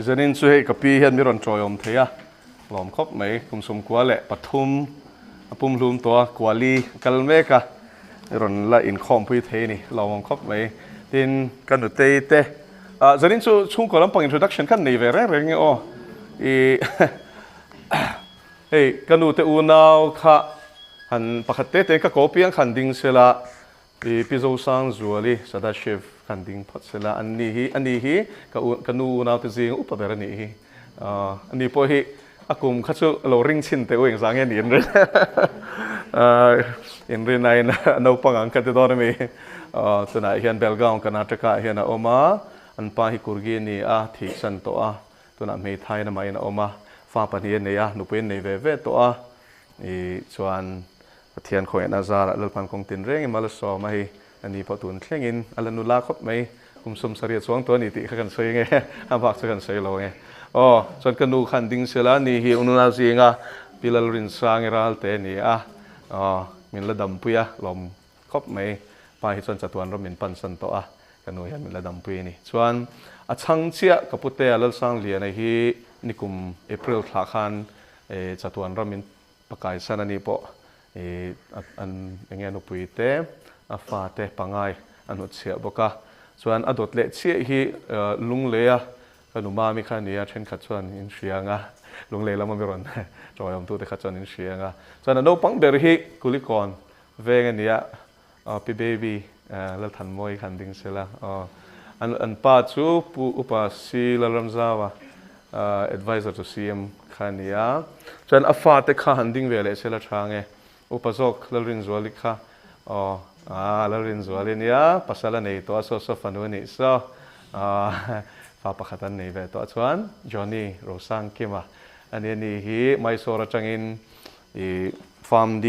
giờ nên suy cái pi hiện mi ron trôi om thế à lom khóc mấy cùng sum quá lệ pathum apum lum to quali kalmeka ron la in khom pui thế ni lom khóc mấy tin kan nu te te giờ nên su chung có lắm bằng introduction kan này về rồi nghe o hey kan nu te u nào kha han pakhat te te ka kopiang khan ding sela Mizo sang zuali sada chef kan ding phat sela ani hi ka nu nào te jing upabera ni hi ani po hi akum khachu lo ring chin te weng sang en re in re nai na no pangang ka te dor me tuna hian belgaum karnataka hian a oma an pa hi kurgi ni a thi san to a tuna me thai na mai na oma fa pani ne ya nu pen nei ve ve to a chuan Pathian khoi na zara lalpan kong tin reng mal so mai ani patun thlengin alanula khop mai kumsum sari chuang to ni ti khan sei nge avak khan sei lo nge chon kanu khan ding sela ni hi ununa zinga pilal rin sang ral te ni a min la dam puya lom khop mai pa hi chon chatuan ro min pan san to a kanu hian min la dam pui ni chuan a chang chia kapute alal sang lian a hi nikum april thla khan chatuan ro min pakai san ani po an engenu pui te a fa te pangai anut sia boka chuan adot le chi hi lunglea kanuma mi khania then khat chuan in hrianga lungle lama mi ron joyom tu te khat chuan in hrianga chuan no pang ber hi kulikon veng ania pi baby lal than moi khan ding sela an pa chu pu upa si laramzawa advisor to CM khania chuan a fa te kha handing vele sela thange upazok lalrin zuali kha lalrin zuali nia pasala nei to so fanu ni so fa pakhatan nei ve to chuan Johnny Rosang kima ani ni hi Mizo ra changin PharmD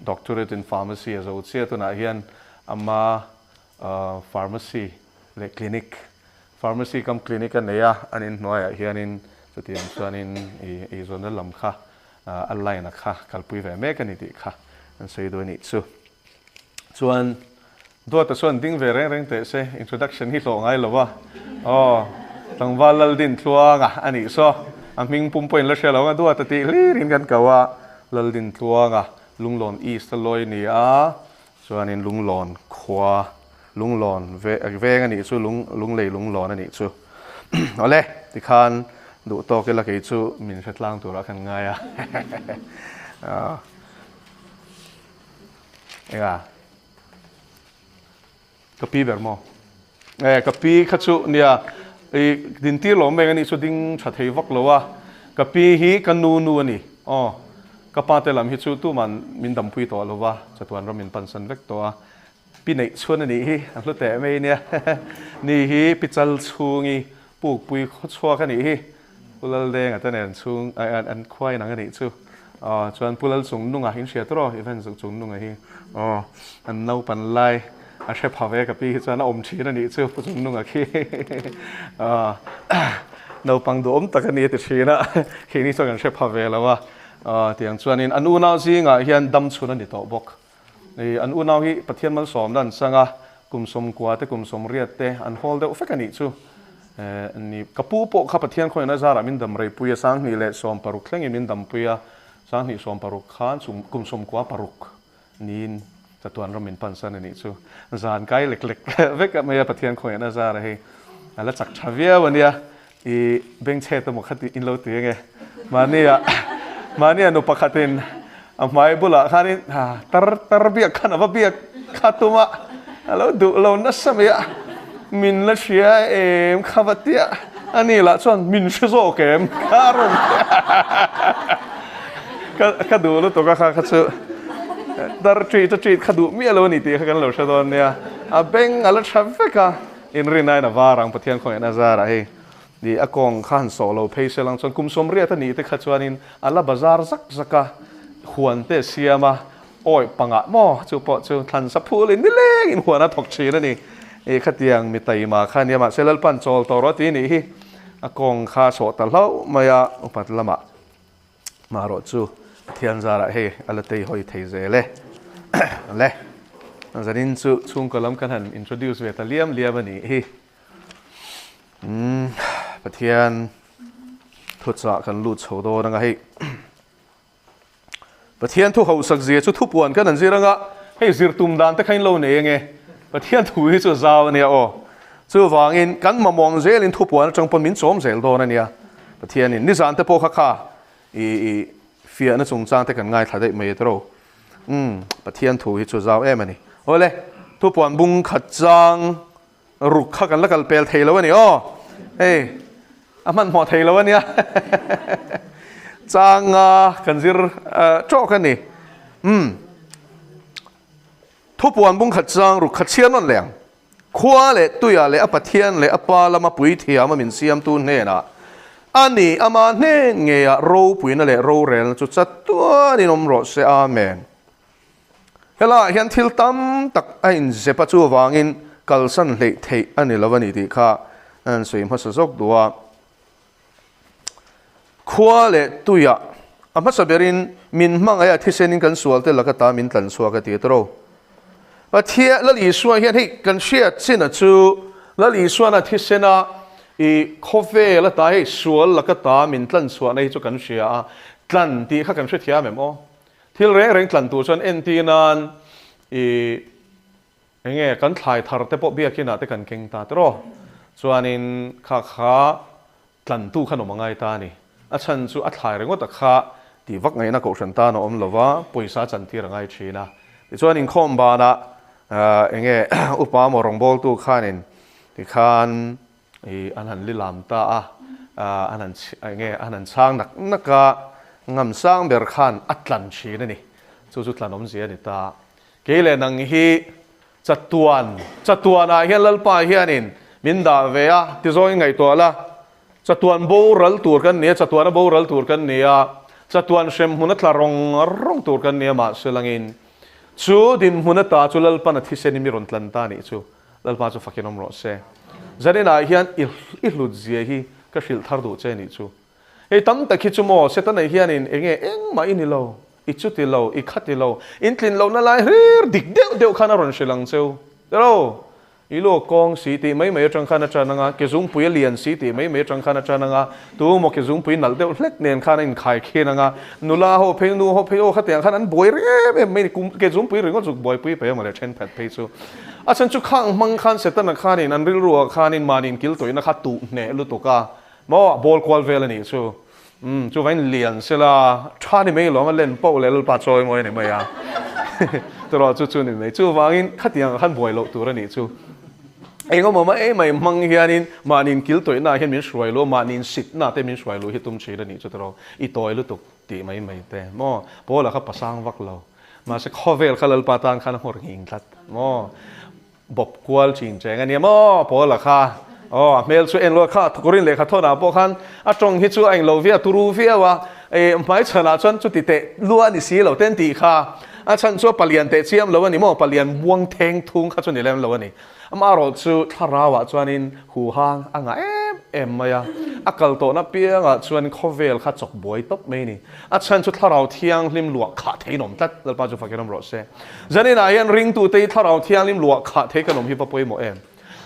doctorate in pharmacy as out sia tuna hian ama pharmacy le clinic pharmacy kam clinic ania anin noya hianin chutiam chuanin i zonal lam kha online kha kalpui ve me kan ti kha an sei do ni chu chuan do ta chuan ding ve reng te se introduction hi lo ngai lowa tangwal lal din tluanga ani so aming pumpoin la shelo do ta ti rin kan kawa lal din tluanga lunglon east loi ni a chuan in lunglon khwa lunglon ve ani chu lunglei lunglon ani chu ole ti khan du to ke la ke chu min hretlang tura khan ngai a kapi vermo kapi khachu nia din tir lo me ani chu ding tha thei vak lowa kapi hi kanu nu ani kapa te lam hi chu tu man min dam pui to lowa chatuan ro min pansan vek to a pi nei chuan ani hi an hlu te me nia ni hi pichal chungi puk pui khchwa ka ni hi pulal deng atan en chung an khwai nang ani chu chuan pulal chung nunga hin sia tro event chung nunga hi an nau pan lai a she phave ka pi chuan om thina ni chu chung nunga khi nau pang do om takani ti thina khi ni chuan an she phave lawa tiang chuan in an unau zinga hian dam chuna ni to bok an unau hi pathian mal som dan sanga kumsom kwa te kumsom riat te an hol de ofekani chu ni kapu po kha pathian khoi na zara min dam rei puya sang ni le som paruk thleng min dam puya sang ni som paruk khan kum som kwa paruk nin chatuan ro min pansan ani chu zan kai lek lek vek me pathian khoi na zara he ala chak thavia wania beng che to mo khati in lo ti nge mania no pakhatin amai bula khanin tar biak khana ba biak khatuma alo du lo na samia min la shia em khavatia ani la chon min shzo kem karon ka du lo to ka kha chu dar tri khadu mi alo ni ti khan lo shadon nia a beng ala thaveka in rinai na warang pathian khoi na zara he di akong khan solo paiselang chon kumsom ria ta ni te khachuanin ala bazar zaka huan te siama oi panga mo chu po chu than sa phul in leng in huana thok china ni khatiang mi tai ma khania ma selal pan chol to ro ti ni hi akong kha so ta hlau maya upat lama ma ro chu thian zara he ala tei hoi thei ze le le zanin chu chung kolam kan han introduce ve ta liam ani hi Pathian cha kan lu chho do na hei Pathian thu hậu sak zia chu thupuan kan an ziranga hei zirtum dan te khain lo ne nge Pathian thu hi chu zaw ne o chu wangin kan mamong zelin thupuan chang pon min chom zel do na nia Pathian in ni zan te po kha kha i fia na chung chang te kan ngai thadai me tro Pathian thu hi chu zaw em ani ole thupuan bung khat chang ruk kha kan la kal pel thei lo ani o hey aman mo thei lo ania chang kan zir cho kan ni thupuan bung khat chang ruk khat chian non leng khwa le tuya le apathian le apa lama pui thia ma min siam tu ne na ani ama ne nge ya ro pui na le ro rel chu chat tua ni nom ro se amen hela hian thil tam tak a in zepa chu wangin kalsan le thei ani lawani ti kha an soim hasa zok duwa khwa le tuya ama saberin min mang aya thisenin kan sual te lakata min tlan suaka ti tro Pathia la li suan hian hei kan shia china chu la li suan a thisena I khofe la ta hei sual lakata min tlan suan nei chu kan shia tlan ti kha kan hre thia mem o thil reng tlan tu chuan en ti nan enge kan thlai thar te po bia kina te kan keng ta tro chuanin kha tlan tu khanom angai ta ni a chan chu a thlai rengot a kha ti vak ngai na ko hran ta no om lova poisa chan ti rangai thina ti chuanin khom ba na enge upa mo rong bol tu khanin ti khan anan lilam ta anan enge anan chang nak naka ngam sang ber khan atlan china ni chu tlanom zia ni ta kele nang hi chatuan a hian lalpa hianin min da ve a ti zoi ngai to la chatuan bo ral tur kan ne chatuan bo ral tur kan ne a chatuan shem huna tla rong tur kan ne ma selangin chu din huna ta chu lalpa na thisen mi ron tlan ta ni chu lalpa chu fakinom ro se zanena hian ilut zia hi ka hril thar du che ni chu ei tam ta khi chu mo se ta nei hianin enge eng ma ini lo I chu ti lo I khat ti lo in tlin lo na lai hrir dik deu khana ron shilang cheu ro I lo kong si ti mai tang khana chananga ke zum pui lian si ti mai tang khana chananga tu mo ke zum pui nal deu hlek nen khana in khai khenanga nula ho phei nu ho phei o khatyang khan an boi re me kum ke zum pui ringo chuk boi pui pe ma le chen phat phei chu a chan chu khang mang khan se ta na khanin an ril ruwa khanin manin kil toina kha tu ne lu to ka mo bol kwal vel ani chu chu vain lian sela thani me lo ma len po le pa choi moi ne ma ya tro chu ni me chu wangin khatyang khan boi lo tu ra ni chu Ego mama mai mang hianin manin kil toy na hian min shruai lo manin sit na te min shruai lo hi tum chira ni chutro I toy lu tuk ti mai te mo bola kha pasang vak lo ma se khovel khalal patan khan hor hing thlat mo bob kwal chin cheng ani mo bola kha mel chu en lo kha thukurin le kha thona po khan a tong hi chu ain lo via turu via wa mai chana chon chu ti te lua ni si lo ten ti kha a chan chu palian te chiam lo ani mo palian buang theng thung kha chu ni lem lo ani amaro chu tharawa chuanin hu hang anga em maya akal to na pianga chuan khovel kha chok boi top me ni a chan chu tharau thiang lim luak kha theinom tat lalpa chu fakenom ro se zanina yan ring tu te tharau thiang lim luak kha the kanom hi pa poi mo em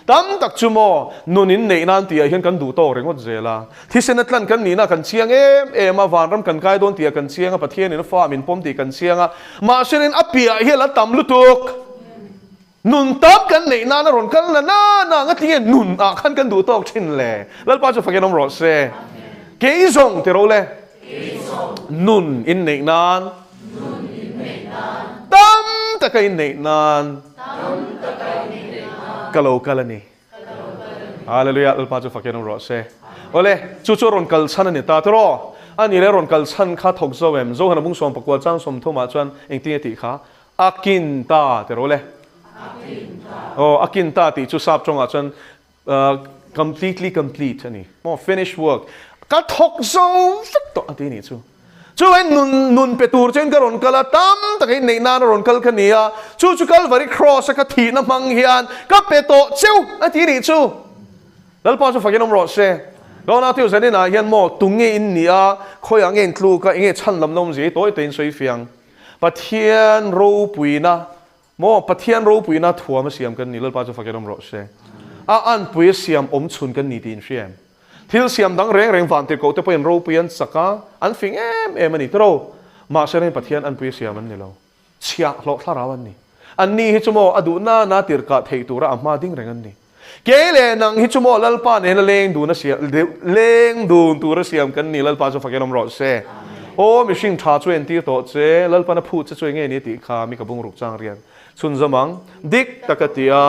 tam tak chu mo nunin nei nan tia hian kan du to rengot zela thisen atlan kan ni na kan chiang em a van ram kan kai don tia kan chianga pathian in fa min pom ti kan chianga ma serin apia hi la tam lutuk nun tap kan nei na ron kan la na ngati nun a khan kan du tok chin le lalpa chu fakenom ro se keizong te ro le nun in nei nan tam ta kai nei nan kalau kalani hallelujah lalpa chu fakenom ro se ole chu ron kal chan ni ta tro ani le ron kal chan kha thok zo em zo hana bung som pakwa chang som thoma chuan engti ti kha akin ta te ro le akinta ti chu sap chonga chan completely complete ani mo finish work ka thok zo to ati ni chu ai nun petur chen karon kala tam takai nei na ron kal khania chu kal vari cross ka thi na mang hian ka peto cheu ati ni chu lalpa chu fakenom ro se dona tiu zanina hian mo tunge in nia khoyang en tlu ka enge chan lam nom ji toy ten soi fiang pathian ro puina mo pathian ro puina thua ma siam kan ni lalpa chu fakenom ro se a an pui siam om chun kan ni tin siam thil siam dang reng van te ko te pen ro pian saka an fing em ani tro ma se ren Pathian an pui siam an ni lo chia lo tharawan ni an ni hi chumo adu na tir ka thei tura amma ding reng an ni kele nang hi chumo lalpa ne leng du na sia leng du tura siam kan ni lalpa so fakenom ro se o mi sing tha chuen ti to che lalpa na phu che chue nge ni ti kha mi ka bung ruk chang rian chun zamang dik takatia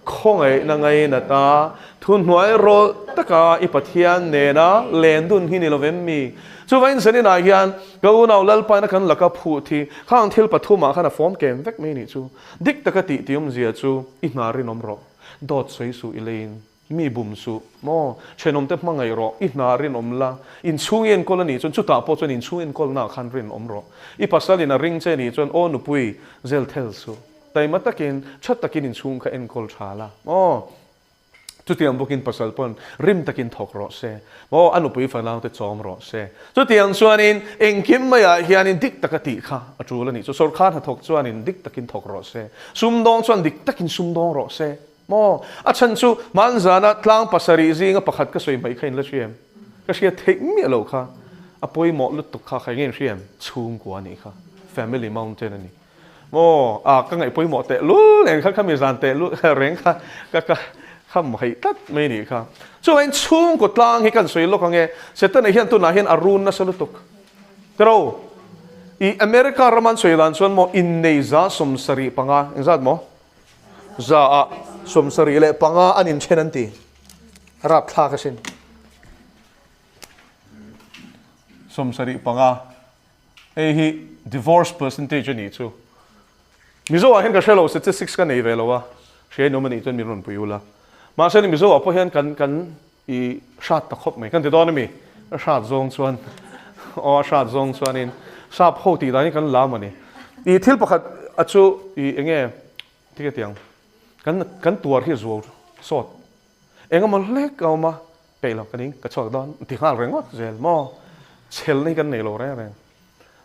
khong ai na ngai na ta thun hnuai ro taka I Pathian ne na len dun hi ni lovem mi chu vain sani na hian go nau lalpa na kan laka phu thi khang thil pathuma khana form kem vek me ni chu dik takati tium zia chu I na ri nom ro dot sei su ilain mi bum su mo chenom te mangai ro I na rin om la in chungien kolani chun chu ta po chun in chungien kol na khan rin om ro I pasal in a ring che ni chun o nu pui zel thel su tai matakin chat takin in chung kha en kol thala o chu tiang bokin pasal pon rim takin thok ro se mo anu pui falang te chom ro se chu tiang chuan in engkim maya hian in dik takati kha atul ani chu sor khan ha thok chuan in dik takin thok ro se sumdong chuan dik takin sumdong ro se mo a chan chu manzana tlang pasari zinga pakhat ka soi mai khain la chiam ka sia thek mi lo kha apoi mo lut tuk kha khai ngem chiam chung ko ani kha family mountain ani mo a ka ngai poi mo te lu leng kha mi zan te lu reng kha ka kham hai tat me ni kha chu en chung ko tlang hi kan soi lo ka nge setan hian tu na hian arun na salutuk tro I America raman soi lan chuan mo in nei za som sari panga engzat mo za a som sari le panga anin chenan ti rap thla ka sin som sari panga hi divorce percentage ni chu Mizo a hen ka shelo statistics ka nei velowa she no mani chon mi ron puyula ma se ni Mizo a po hen kan I shat ta khop mai kan te don mi shat zong chuan o shat zong chuan in sa pho ti da ni kan la mani I thil pakhat achu I enge ti tiang kan tuar hi zo sot enga mal lek au ma pe lo kaning ka chok don ti hal rengot zel mo chel ni kan nei lo re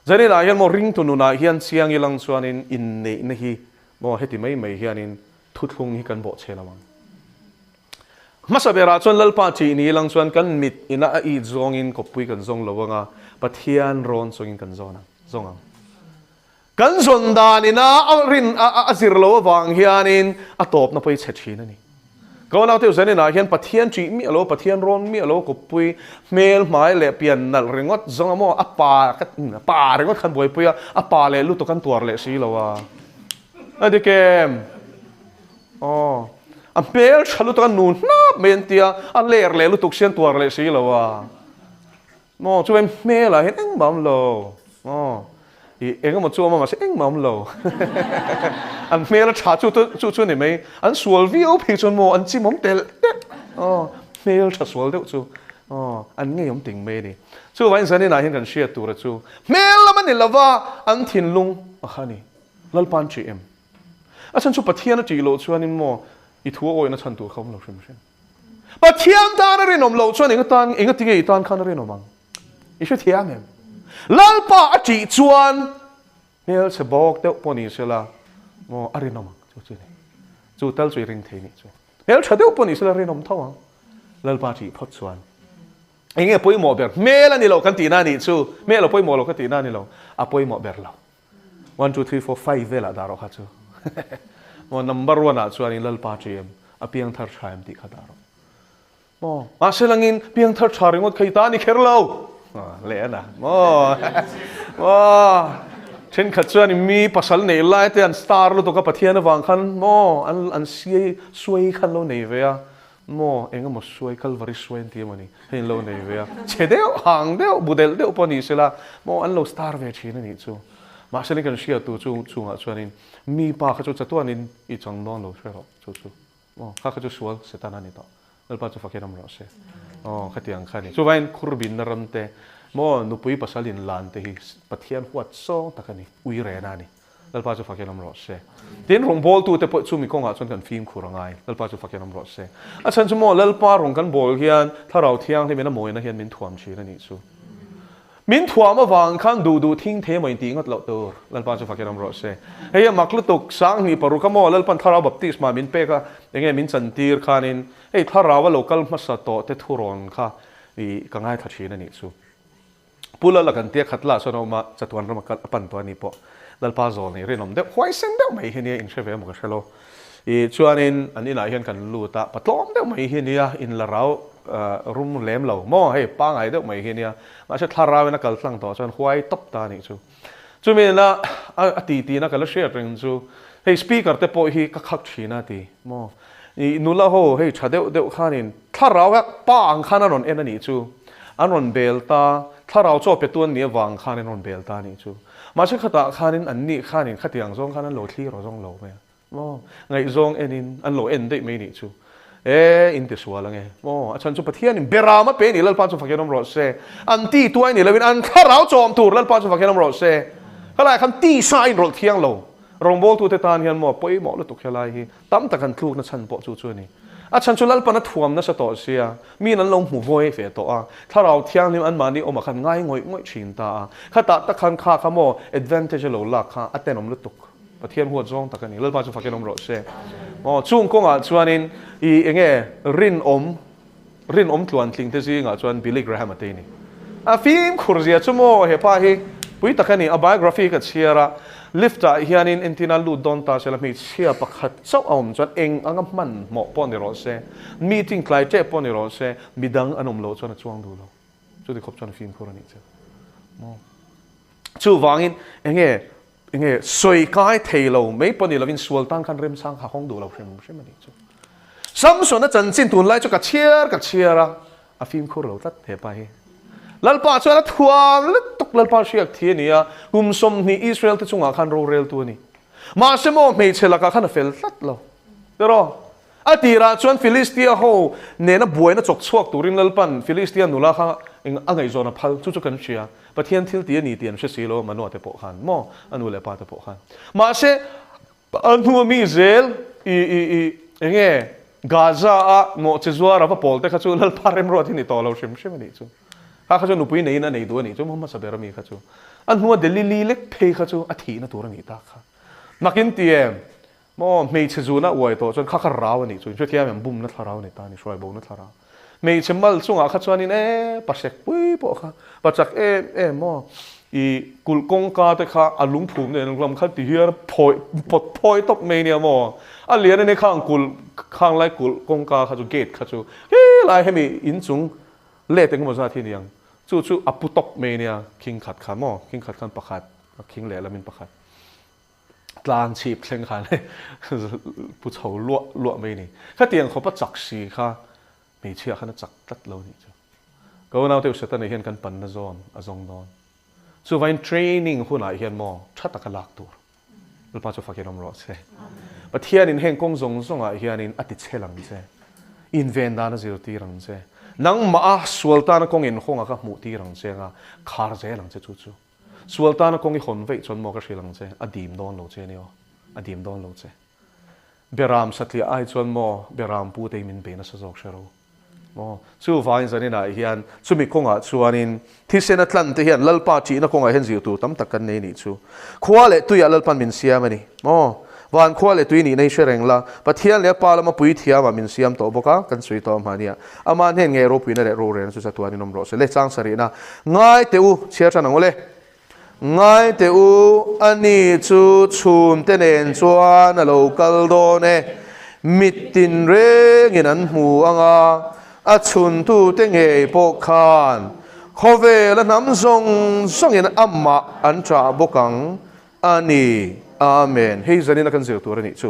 zani la hian mo ring tu nu na hian siang I lang chuan in nei na hi mo heti mai hian in thutlung hi kan bo chelawang masabera chuan lalpa chi ni lang chuan kan mit ina a I zong in kopui kan zong lowanga Pathian ron chungin kan zona zongang kan zon dan ina rin azir lo wang hian in atop na poi chethin ani ko na te zani na hian Pathian chi mi alo Pathian ron mi alo kopui mel mai le pian nal ringot zonga mo pa ringot khan boi puya apa le lu to kan tuar le si lowa adikem a mel chalu to kan nun na mentia a ler le lu tuk sian tuar le si lowa mo chuem mel a hen eng bam lo engam chu ma ma se eng mam lo an mel cha chu ni mai an sual vi o phi chon mo an chi mom tel mel cha sual de chu an nge yom ting me ni chu wain san ni na hin kan share tu ra chu mel la man ni lawa an thin lung a khani lalpan chi em a chan chu Pathian chi lo chuan in mo I thu oi na chan tu khom lo shim shin Pathian ta na rin om lo chuan enga ti ge tan khan rin omang I shu thiam em lalpa a chi chuan mel se bok te poni sela mo arinom chu ni chu tal chui ring the ni chu mel chade poni sela rinom thawa lalpa chi phot chuan enge poi mo ber mel ani lo kan ti na ni chu mel poi mo lo ka ti na ni lo a poi mo ber lo 1 2 3 4 5 vela daro kha chu mo number 1 a chuan in lalpa chi em a piang thar thaim ti kha daro mo a selangin piang thar tharingot khai ta ni kherlo le na mo chen khat chuan mi pasal nei lai te an star lo to ka Pathian awang khan mo an siai suai khan lo nei ve a mo enga mo suai kal vari suai ti mani hein lo nei ve a chedeu hang deu budel deu poni sela mo an lo star ve thina ni chu ma sele kan sia tu chu nga chuanin mi pa kha chu chatuan in I chang don lo shero chu mo kha chu sual setana ni to lalpa chu fakenam ro se khatiang khani chu vain khurbin na ramte mo nupui pasalin lan te hi Pathian huat so takani ui re na ni lalpa chu fakenam ro se tin rong bol tu te po chu mi konga chon kan film khurangai lalpa chu fakenam ro se a chan chu mo lalpa rong kan bol hian tharau thiang he mena moina hian min thuam chi na ni chu min thuam awang khan du thing the moi ti ngot lo tur lalpa chu fakenam ro se heya maklutuk sang ni paru ka mo lalpan tharau baptisma min pe ka enge min chantir khanin ei tharawa local masa to te thuron kha ก็ง่ายทัดชีนั่นนี่ชูปุละละกันเตี้ยขัดละส่วนออกมาจัดวันเรามาปั่นตัวนี้ปะแล้วป้าโจนี่เรื่องนมเด็กหอยเส้นเด็กไม่เห็นเนี่ยอินเชฟเอมก็เชลโลชวนอินอันนี้นายเห็นกันรู้ตาปัตตอมเด็กไม่เห็นเนี่ยอินละเรารุ่มเล่มเรามอให้ป้าไงเด็กไม่เห็นเนี่ยมาเช็ดทาราเวนักกัลสังต่อส่วนหอยตบตานี่ชูมีนะตีนักกัลเชียร์เรื่องชูให้สปีกเกอร์เตปอยคักชีนาทีมอนู่นละโหให้ชาเด็กข้านินถ้าเราแค่ป้าอังคารนนเอ็นนี่ชูอันนนเบลตาถ้าเราชอบไปตัวนี้วางข้านินนนเบลตานี่ชูมาเช็ดขตาข้านินอันนี้ข้านินขัดอย่างซงข้านั้นโหลที่เราซงโหลไหมมอไงซงเอ็นินอันโหลเอ็นได้ไม่นี่ชูอินเตสวาละไงมอฉันจุปเทียนินเบรามาเป็นนี่แล้วป้าจุฟักยนมรสเซอันตีตัวนี่แล้วเป็นอันถ้าเราจอมตูแล้วป้าจุฟักยนมรสเซก็เลยคำตีสายรถเที่ยงโลรองโบตูเตตานเฮียนหมอปอยหมอลุตุกเฮลัยฮีตั้มตะกันทุกนั่นฉันปอจู่ๆนี่ฉันชุลลปนัดถ่วมนั่นสตอเสียมีนั้นลงหูโวยเฟตอ่ะถ้าเราเที่ยงนี้อันมานี่ออกมาคันง่ายง่อยชินตาข้าตะคันข้าขโม advantage โลลักข้าอัตเตนอมลุตุกประเทศหัวจงตะกันนี่เลิศปาจุฟักนมรสเซ่ช่วงกงชวนนินรินอมตวนทิ้งเทซิงชวนบิลลี่แกรแฮมตีนี่ฟิล์มคุรเซียชั่วโมเฮป้าฮีปุยตะกันนี่biography กับเชียร์ลิฟต์เฮียนินอินทินัลลูดอนตาเซลมีเชียปักขัดเจ้าอมจนเองอังมันหมอปอนในรถเซ่มีทิ้งคลายเจ็บปอนในรถเซ่มีดังอันอมโลจนช่วงดูโลจุดที่ครบจนฟิล์มคุรนี่เจ้าชูวางอินสวยกายเทโลไม่ปอนในเราวินสวลตั้งคันเริ่มสร้างห้องดูเราใช่ไหมนี่เจ้าซ้ำส่วนนั้นจันจินตุนไล่จุกเชียร์อะฟิล์มคุรเราตัดเหตุไปแล้วป้าช่วยแล้วทัวร์แล้วตกแล้วป้าเชียร์ที่นี่กุมสมนี่อิสราเอลที่จงอาคันโรเรลตัวนี้มาเสมอไม่เชลักขันเฟลตัดแล้วเดี๋ยวอดีราชวนฟิลิสเตียโฮเนน่ะบวยน่ะจกชวกตัวรินแล้วปันฟิลิสเตียนุลาค่ะอังไงโซน่ะพัลจุกันเชียประเทศที่ที่นี่เตียนเชสิโลมันวดเตปขันมออันนู้นเลยป้าเตปขันมาเสอันนู้นมีเซลกาซาอะโมเชซัวราฟาโพลแต่ข้าจูแล้วป้าเริ่มรอที่นี่ต่อเราใช่ไหมนี่จูข้าจูนุปุยในนั้นในตัวนี้จูมุฮัมมัดสับเบรามีข้าจูอันหัวเดลิลีเล็กเพย์ข้าจูอาทิตย์นั่นตัวนี้ตาข้านักอินเตียมอไม่เชจูน่ะอวยตัวจนข้าขราวนี่จูช่วยเทียมบุ้มนั่นทาราวนี่ตานี่ช่วยบุ้มนั่นทาราวไม่เชมัลส่งข้าจูนี่ปัสเซกปุยปะข้าปัสจักมออีกุลกงกาแต่ข้าอารมณ์ภูมิเนี่ยลำข้าตีเฮียพอยตบเมเนี่ยมออันเลี้ยในข้างไล่กุลกงกาข้าจูเกตข้าจูไล่ให้มีอินจุงเล่แต่ก็มาซาที่นี่ยังจู่อัปุตบเมเนี่ยคิงขัดขาหม้อคิงขัดขันประคัดคิงเหล่ละมินประคัดกลางชีพเชิงขันเลยผู้ชายลวกเมนี่ข้าเตียงเขาประจักษ์สีข้าไม่เชื่อข้าน่าจักตัดเรานี่จ้ะก็วันนั้นเที่ยวเสร็จในเห็นกันปันนซอนอซองนอนส่วนวันเทรนนิ่งหุ่นไหนเห็นหม้อชัดตะกันลักตัวเราพาจะฟังกันน้ำร้อนเซ่ประเทศนี้เห็นกงซงส่งอะไรเห็นนี่อติเชลังเซ่อินเวนดานะเจอตีรังเซ่นังมาสวลตานกงอินคงอากับมุตีรังเซงาคาร์เจลังเจจู่สวลตานกงอิคนเวจนมอกระชิลังเจอดีมดอนโลเจเนี่ยอดีมดอนโลเจเบรามสัตย์ไอจนมอเบรามปูเตมินเบนัสจอกเชโรมอสู้ฟ้าอินสันนี่นะเฮียนสุมิคงอ่ะส่วนนินที่เซนัตลันที่เฮียนลลปาจีนักคงอ่ะเห็นสิวตูตั้มตักกันในนี่จู่ขวาเลตุยลลปันมินเซียมันนี่มอวันขวาเลตุยนี่ในเชริงละปะเทียนเลี้ยปาละมาปุยเทียมามินเซียมโตบกะกันสุยโตมาเนี่ยอามันเห็นไงรูปุยนั่นแหละรูเรนสุดตัวนี้นมรสเลจังสรีนะง่ายเตอูเชียร์จันงเลยง่ายเตอูอันนี้จู่ชุมเตเนนจวนโลกัลโดเนมิดตินเรงินันหูอ่างอาชุนตูเตงเฮปกขานขอเวลน้ำทรงเงินอัมมาอันจ่าบกังอันนี้อาเมนเฮ้ยจะนี่นักการเสียตัวนี้ชู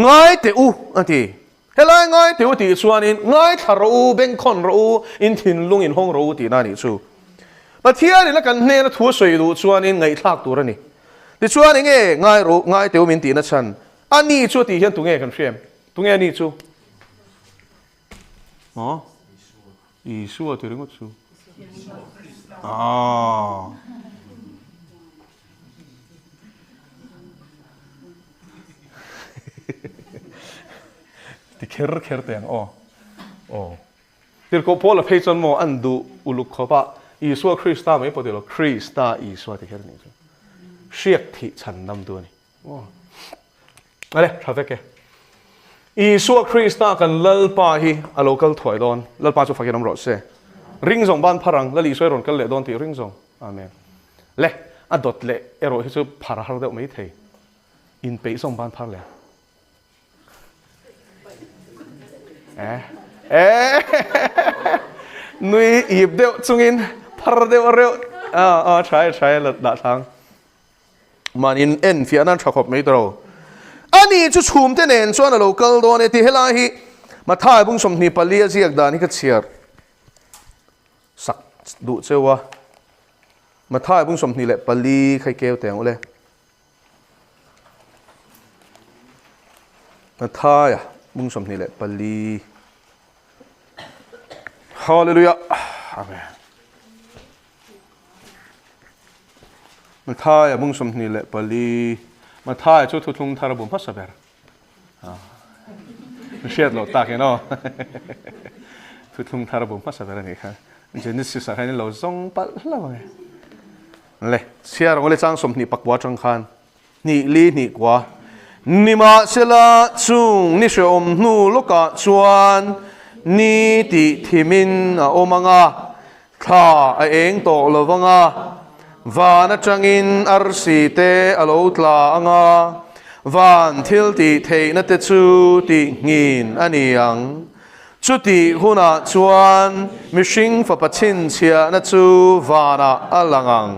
ง่ายเตอูอันที่เฮ้ยง่ายเตอูที่ชวนอินง่ายทารูเบงคอนรูอินทินลุงอินห้องรูที่นั่นนี่ชูประเทศนี้นักการเนรทัวร์สวยดูชวนอินง่ายทักตัวนี้ที่ชวนอินง่ายรูง่ายเตอูมินตีนัชชันอันนี้ชูที่เห็นตัวเงี้ยกันเชื่อมตัวเงี้ยนี่ชูอ๋ออีชัวที่เรื่องชูอ๋อที่เคอร์เตียงที่เขาพูดแล้วเพจมันอันดูอุลุกเขาปะอีสัวคริสต์ไม่พอดีหรอกคริสต์อีสัวที่เคอร์นี่เชียกที่ฉันนำตัวนี่อะไรทราบไหม Isu Krista kan lalpa hi a local thoi don lalpa chu fakin amro se ring zong ban pharang lali soi ron kal le don ti ring zong amen le a dot le ero hi chu phar har de mai thei in pe zong ban phar le nui ib deuh chungin phar deuh reuh try la da thang manin en fianan thakop mai tro ani chu chhum te nen chuan a local don e ti hela hi ma thai bung som ni palia ziak dan hi ka chiar sak du chewa ma thai bung som ni le pali khai keu teng le ma thai bung som ni le pali hallelujah amen ma thai bung som ni le pali mà thay cho thu thung thara bom phát sабер share lo ta ke no thu thung thara bom phát sабер ni kha Genesis sa khain lo zong pal la wa le share ngole chang som ni pakwa chang khan ni li ni kwa ni ma sela chung ni shom nu loka chuan ni ti thimin a omanga tha a eng to lovanga Van changin arsi te alotla anga van thil ti thei na te chu ti ngin aniang chu ti huna chuan mishing fa pachin chia na chu vana alangang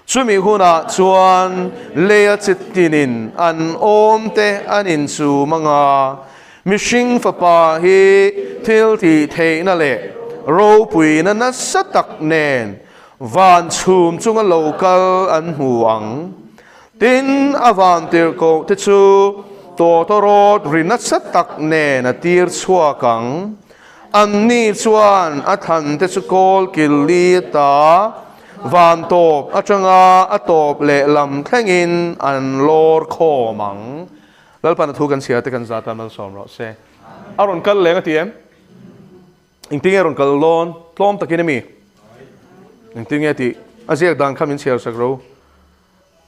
chu mi huna chuan lea chitinin an om te anin chu manga mishing fa pa hi thil ti thei na le ro pui na satak nen van chum chung a local an huang tin avan tir ko te chu to rod rinat sat tak ne na tir chua kang an ni chuan a than te chu kol kili ta van top atanga atop le lam thlengin an lor kho mang lalpan thu kan sia te kan zata mal som ro se aron kal lenga tiem ingting aron kal lon tlom takinemi ting nghe thì aziak dan khamin chiar sak ro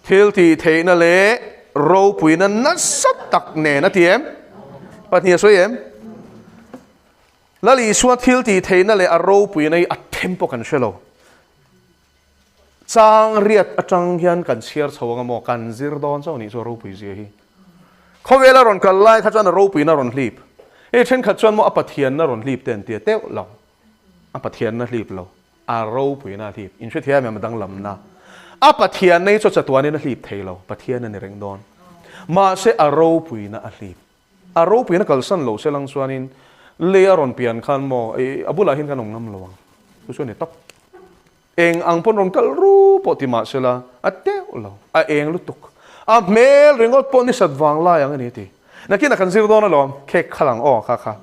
thil ti theina le ro puina na sat tak ne na tiem patnia so em lali suwa thil ti theina le a ro puina a tempo kan shelo chang riat atang hian kan chiar chawanga mo kan zir don chaw ni so ro pui zia hi khowela ron kal lai kha chan ro puina ron hlip e then kha chan mo apathian na ron hlip ten tia teu lo apathian na hlip lo a ro pui na hlip in shwe thia me madang lam na a pathian nei cho chatwani na hlip theilo pathian ni reng don ma se a ro pui na a hlip a ro pui na kalsan lo selang chuanin le aron pian khan mo e abula hin kan ong nam lawang chu chuan ni top eng ang pon ron kal ru potima sela a teu lo a eng lutuk a mel ringot pon ni sadwang la yang ani ti nakina kan zir don alom kek khalang o kha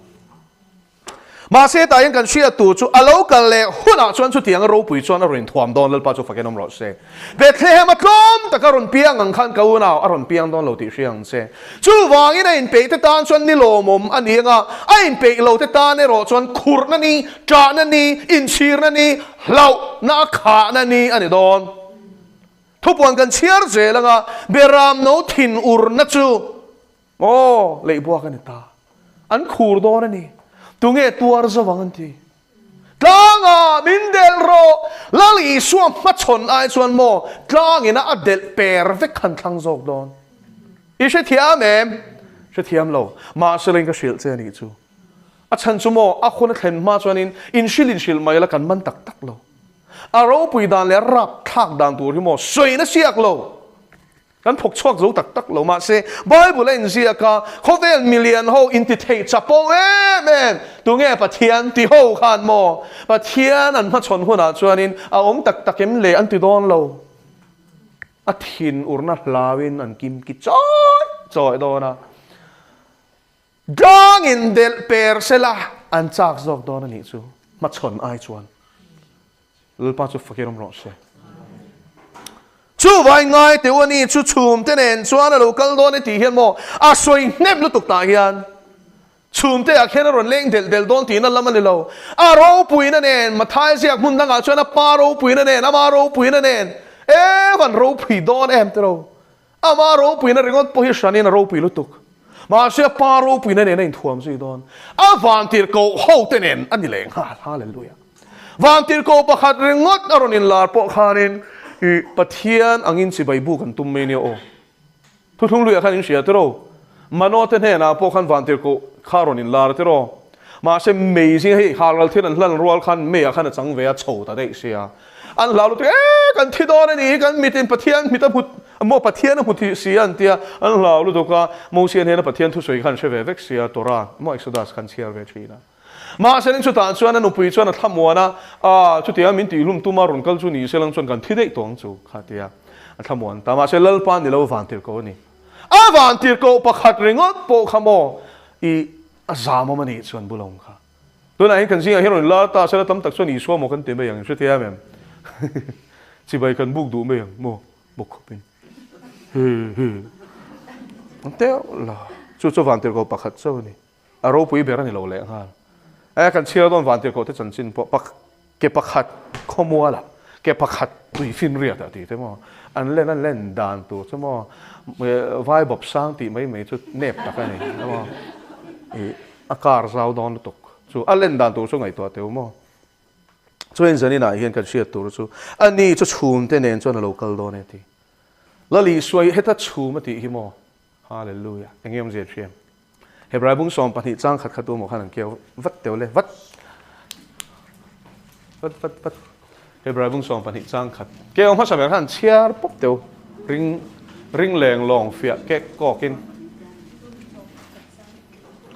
mà xe ta yang kan sia tu chu alo kan le huna chuan chu tiang ro pui chuan a rin thuam don lal pa chu fakenom ro se Bethlehem atlom ta karon piang ang khan kauna aron piang don lo ti siang se chu wangin a in pe te tan chuan ni lo mom anianga a in pe lo te tan e ro chuan khur na ni tra na ni in chir na ni hlau na kha na ni ani don Thupuan kan chiar je langa beram no thin ur na chu o le bua kan ta an khur don ani tunge tuar zawang ti tlanga mindel ro lali suam machon ai chuan mo tlangina adel perfect khan thlang jok don I she thiam em she thiam lo ma seling ka shil che ni chu a chan chu mo a khona thlen ma chuanin in shil mai la kan man tak tak lo a ro pui dan le rap thak dan tur hi mo soi na siak lo kan phok chuak zo tak tak lo ma se bible in zia ka khovel million ho in ti thei chapo amen tu nge pathian ti ho khan mo pathian an ma chon huna chuanin a om tak takem le an ti don lo a thin urna hlawin an kim ki choi dona dang in del per sela an chak zok don ani chu ma chon ai chuan lpa chu fakirom ro se chu vai ngai te wani chu chum te nen chuan a local don ti hian mo a soi nem lu tuk ta hian chum te a khen ron leng del don ti na lam le lo a ro pui na nen ma thai siak mun danga chuan a pa ro pui na nen a ma ro pui na nen e van ro pui don em te ro a ma ro pui na ringot po hi shani na ro pui lu tuk mà sẽ paro pin này nên thuam suy đòn à van tir câu hậu tên nên anh đi lên hallelujah van tir câu bạc hạt ngót ở rồi nên là bộ khanin Pathian angin si bai bu kan tum me ne o thu thung lu khan in sia tro mano te ne na po khan van tir ko kharon in lar tro ma se amazing hei halal thil an hlan rual khan me khan chang ve a chho ta dei sia an lalu te kan thi do ni kan mitin Pathian mita phut mo Pathian hu thi sia an tia an lalu to ka mo sia ne na Pathian thu soi khan se ve vek sia tora mo exodus khan sia ve thina mà sẽ nên cho ta cho anh nó bùi cho anh tham mua na cho tiền mình tỷ lum tu mà run câu cho ni sẽ lang cho anh thi đấy tuang chú khát tiền tham mua ta mà sẽ lal pan ni lâu van tiền câu ni van tiền câu bạc hạt ringot po khamo zamo mà ni cho anh bulong kha tôi này cần gì à hiện là ta sẽ tâm tắc cho ni số một cần tiền bây giờ sẽ tiền em chỉ vậy cần buộc đủ bây giờ mua buộc bên thế là cho van tiền câu bạc hạt cho ni aro bùi bèo ni lâu lẹ ha kan chia don van tir ko te chan chin po pak ke pakhat khomua la ke pakhat tui fin ria ta ti te mo an len dan tu chmo vai bob sang ti mai chu nep ta ka ni mo akar zau don tok chu an len dan tu chu ngai to te mo chu en zani na hian kan chia tu chu ani chu chhum te nen chu na local don ne ti la li suai heta chhum ti hi mo hallelujah engem je chem Hebrai bung som pani chang khat khatu mo khan keu vat teu le vat Hebrai bung som pani chang khat keu ma sa khan chiar pop teu ring leng long fia ke ko kin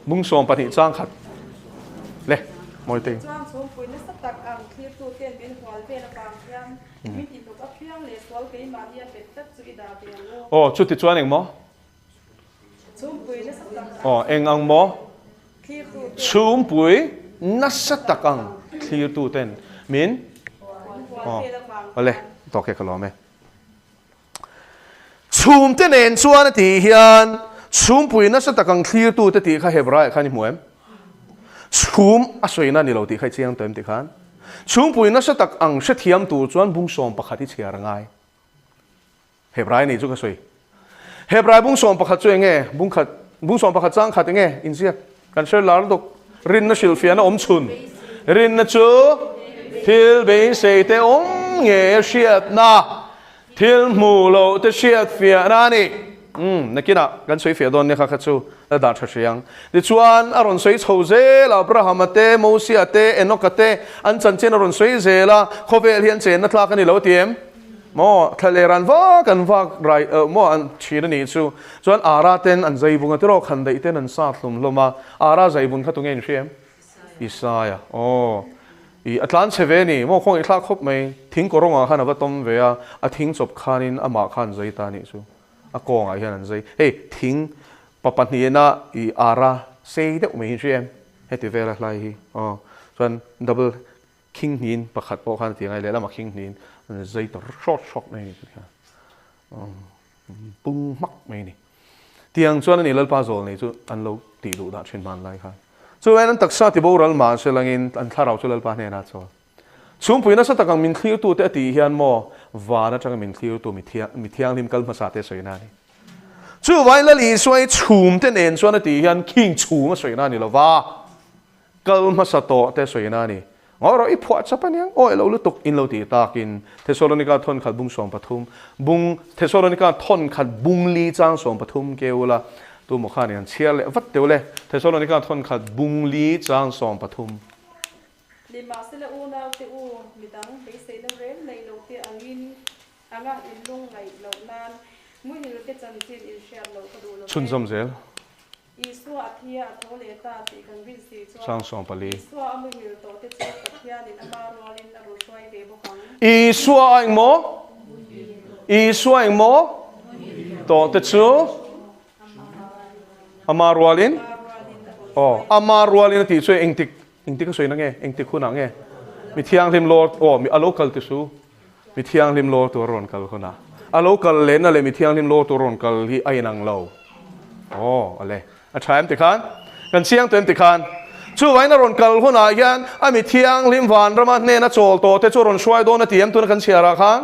bung som pani chang khat le moi te chang som pui na sa tak ang clear tu ten bin hwal pe na pang khiam mi ti to ka phiang le swal ke ma hian pet tak chu ida pe lo chu ti chuan eng mo eng ang mo chum pui nasa takang clear tu ten min ole to ke kalome chum ten en chuan ti hian chum pui nasa takang clear tu te ti kha hebrai khani muem chum a soina ni lo ti khai chiang tem ti khan chum pui nasa tak ang se thiam tu chuan bung som pakhati chiar ngai hebrai ni chu ka soi Hebrai bung som pakhat chu enge bung som pakhat chang khat enge insia kan sel lar dok rin na silfia na om chun rin na chu thil be se te om nge shiat na thil mu lo te shiat fia na ni nakina kan soi fia don ne kha chu la da tha siang ti chuan aron soi chho ze la abraham te mosia te enokate an chan chen aron soi ze la khovel hian chen na thla kan ni lo tiem mo thaleran va kan va rai mo an thina ni chu chuan ara ten an zaibunga tero khan dei ten an sa thlum loma ara zaibun kha tungen riem isaya i atlan seveni mo khong ithla khop mai thing koronga khan ava tom ve a thing chop khanin ama khan zai ta ni chu a konga hian an zai hey thing papani na i ara sei de me riem heti vera lai hi chuan double king nin pakhat po khan tiangai le lama king nin dây tờ short này bung mắc này nè tiếng cho nên là bao giờ này chú anh lâu tỷ lệ đã chuyển bàn lại khai chú anh tất cả thì bao giờ mà sẽ là anh thà rau chú lâu bao này là cho chúng bây giờ sẽ tất cả mình clear tu để tỷ hiền mò và nó chẳng mình clear tu mình thiang lim kalma sa te soi na ni chú vậy là lý xoay chùm te nên cho nó tỷ hiền king chùm mà soi na ni là và kalma sa to te soi na ni ngõ rồi ít phật chấp anh ôi lâu lúc tục in lâu thì ta kinh Thessalonica thon khát bung som pathum bung Thessalonica thon khát bung li trang som pathum kêu là tu một khả năng chia lệ vắt tiêu lệ Thessalonica thon khát bung li trang som pathum li ma se la u na te u mi dang be se na rem nei lo te angin anga in lung ngai lo nan mu ni lo te chan tin in share lo ka du lo chun som zel isu athia thole ta ti kan bin si cho trang som pali isu amu mi to te che athia ni amaro alin aro soi be bo khang isu anh mo to te chu amarualin amarualin ti chu engtik ka soi na nge engtik khu na nge mi thiang lim lo mi a local ti su mi thiang lim lo to ron kal khona a local le na le mi thiang lim lo to ron kal hi ai nang lo ale a thaim ti khan kan siang tem ti khan chu vai na ron kal khona hian a mi thiang lim van rama ne na chol to te chu ron swai do na tiam tu na kan siara khan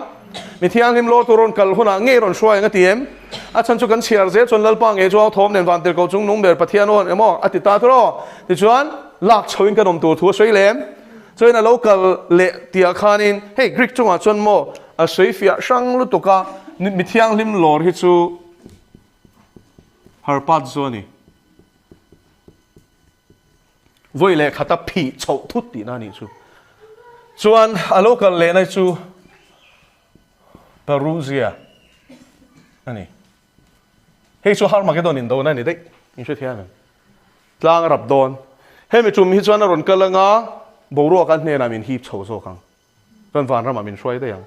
mi thiang lim lo turon kal huna nge ron shwai nga tiem a chan chu kan chiar je chon lalpa nge jo thom nen van tel ko chung nung ber pathian on emo atita tro ti chuan lak chhoin kan om tu thu soi lem choi na local le tia khanin hey Greek chunga chon mo a soi fia sang lu tuka mi thiang lim lor hi chu harpat zoni voi le khata phi chau thut ti na ni chu chuan a local le nai chu Perusia ani hei chu har Macedon in do na ni dei in she thian tlang rap don he mi chum hi chuan a ron kalanga boru kan ne na min hip chho zo kang kan van ram min shwai de yang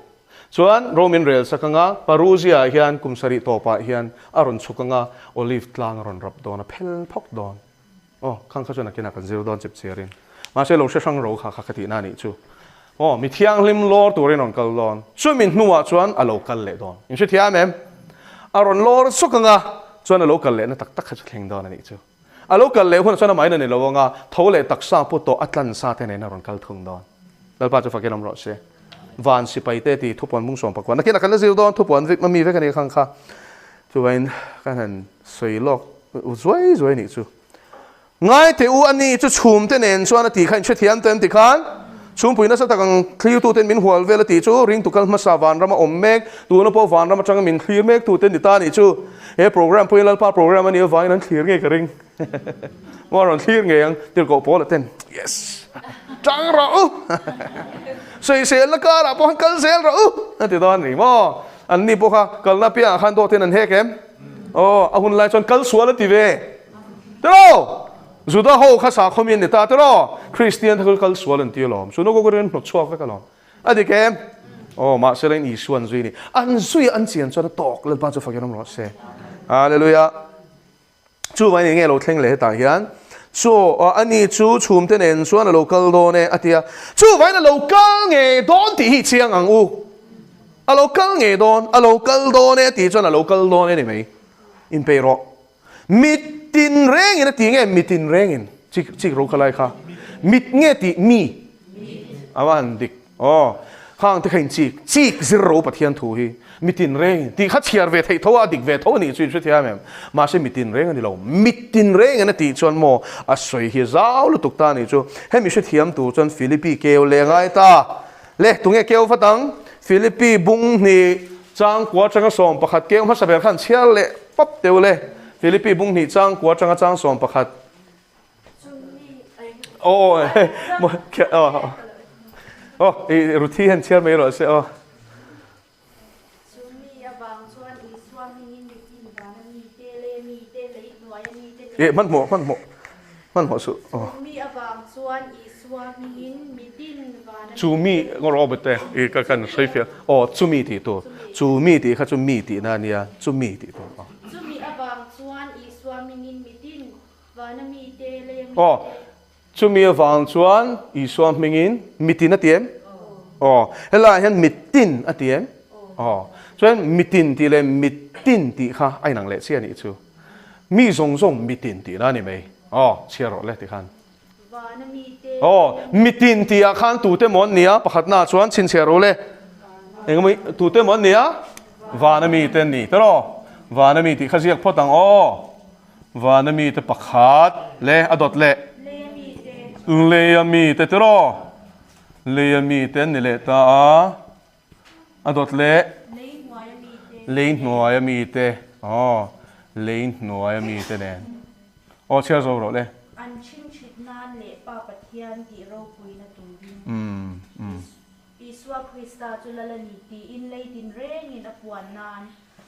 chuan Roman rail sakanga Perusia hian kumsari topa hian aron chukanga olive tlang ron rap don a phel phok don oh khang kha chuna kina kan zero don chep cherin ma se lo she sang ro kha kha khati na ni chu oh mi thiang lim lor turin on kal don chu min nuwa chuan a local le don in she thiam em aron lor sukanga chuan a local le na tak tak kha thleng don ani chu a local le hun chuan a mai na ni lowanga thole taksa puto atlan sa te ne na ron kal thung don dalpa chu fakenom ro se van si pai te ti thupuan mung som pakwan nakina kan zil don thupuan vik mami ve kan ni khang kha chuain kan han soi lok zoi zoi ni chu ngai te u ani chu chhum te nen chuan a ti khan che thiam ten ti khan chum puina sa takang thliu tu ten min hual vela ti chu ring tu kal ma sa van rama om mek tu na po van rama chang min thlir mek tu ten ta ni chu he program puin lal pa program ani vai nan thlir nge ka ring mo ron thlir nge yang til ko po la ten yes chang ro sei sel la ka ra po kal sel ro ti don ni mo an ni po kha kal na pia khan do ten an he kem oh a hun lai chon kal sual ti ve tro Zuda ho kha sa khomin ni ta tro Christian thul kal swalan ti lom suno go ren no chok ka lom adike oh ma selen I suan zui ni an zui an chian chon tok le ba chu fakiram ro se hallelujah chu vai ni nge lo thleng le ta hian chu ani chu chum te nen suan a local do ne atia chu vai na local nge don ti hi chiang ang u a local nge don a local do ne ti chon a local do ne ni mei in pe ro mit tin reng in ti nge mitin reng in chik ro khalai kha mit nge ti mi awan dik oh khang te khain chik zero pathian thu hi mitin reng ti kha chiar ve thei thowa dik ve tho ni chu thia mem ma se mitin reng ani lo mitin reng an ti chon mo a soi hi zau lu tuk ta ni chu he mi se thiam tu chon Philippi keu le ngai ta le tu nge keu fatang Philippi bung ni chang kwa chang som pakhat keu ma saber khan chial le pop teu le Philippi bung ni chang kwa chang som pakhat oh oh ruthi han chial mai ro se oh man mo su oh chumi ngoro bete ka kan saifia oh chumi ti to chumi ti kha chumi ti na nia chumi ti to oh chumi awang chuan I swam mingin mitin atiem oh hela hian mitin atiem oh chuan mitin ti le mitin ti kha ai nang le chia ni chu mi zong zong mitin ti na ni mei oh chia ro le ti khan oh mitin ti a khan tu te mon nia pakhat na chuan chin chia ro le engmi tu te mon nia vana mi ten ni tro vana mi ti khaziak photang oh vana mi te pakhat le adot le mi te tro mi ten ni le ta adot le noya mi te oh noya mi te nen oh chia zo ro le an chim chit nan le pa pathian ti ro pui na tu Iswa Krista chulala ni ti in lei tin reng in apuan nan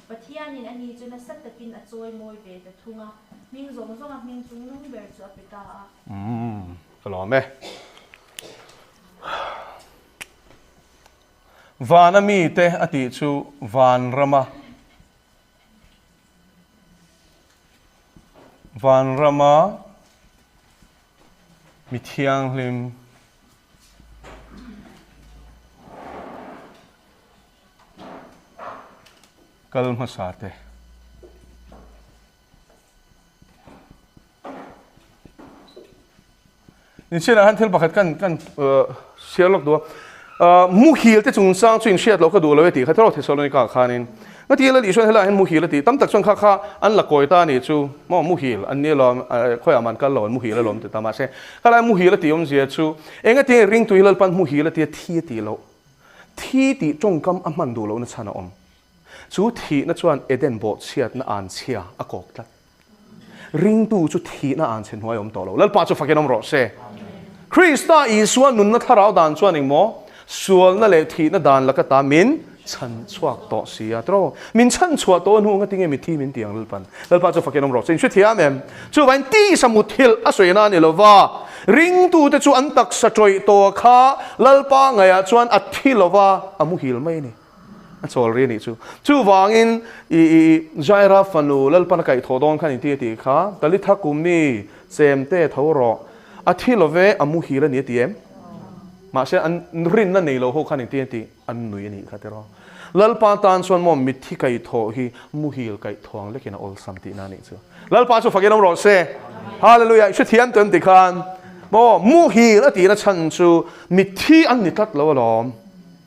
pathian in ani chuna sat takin a choi moi ve ta thunga ming zong zong a ming chung nung ber chu apita Kalom me vana mi te ati chu van rama mi thiang lim kalma sate ni chena han thel pakhat kan Sherlock do mu hil te chung sang chuin shiat lo ka du lo ti khatro Thessalonica khanin ngati la li shon hela hen mu hil ti tam tak chon kha an la koi ta ni chu mu hil an ni lo khoi aman kal lo mu hil lom te tama se kala mu hil ti om zia chu enga ti ring tu hilal pan mu hil ti ti lo thi ti trong kam aman du lo na chana om chu thi na chuan eden bo chiat na an chia a kok tlat ring tu chu thi na an chen hoi om to lo lal pa chu fakin om ro se Krista iswa nun na tharau dan chuan ing mo sual na le thi na dan la ka ta min chan chuak to sia tro min chan chuak to nu nga tinge mi thi min tiang lal pa chu fakin om ro se chu thiam em chu vain ti samut thil a soina ni lova ring tu te chu an tak sa troi to kha lal pa ngaya chuan a thi lova amu hil mai ni a chol ri ni chu wangin i jaira fanu lal pa na kai thodon khan ti ti kha tali thakum ni sem te thoro a thi love amu hil ni ti em ma se an rin na nei lo ho khan ti ti an nui ni kha te ro lal pa tan chuan mo mi thi kai tho hi mu hil kai thong lekina ol sam ti na ni chu lal pa chu fakin om ro se hallelujah chu thiam tem ti khan mo mu hil ati na chan chu mi thi an ni tat lo lom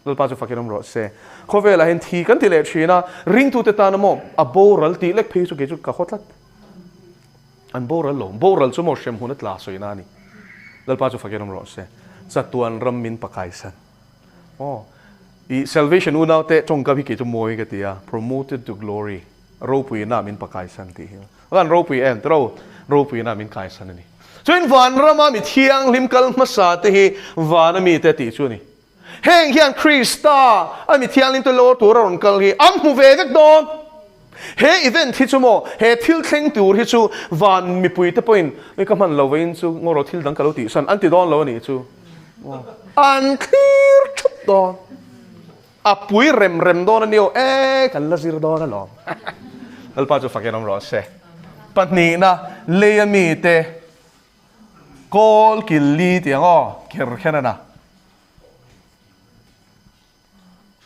lal pa chu fakin om ro se khove la hen thi kan ti le thina ring tu te ta na mo a boral ti lek phe chu ke chu ka khotlat an boral lo boral chu mo shem hunat la soina ni lal pa chu fakin om ro se Zatuan ram min pakai san i salvation unaw te chong ka bi ke chu moi ka tia promoted to glory ro pui na min pakai san ti ran ro pui en ro pui na min kai san ni chuin van rama mi thiang lim kal ma sa te hi van mi te ti chu ni heng hian Krista a mi thiang lim to lo tur ron kal hi am mu ve vek don he event hi chu mo he thil thleng tur hi chu van mi pui te point me ka man lo vein chu ngoro thil dang ka lo ti san an ti don lo ni chu an clear chup don a pui rem don ni o kan la zir don lo al pa chu faken om ro se patni na le mi te kol killi ti ngo ker khana na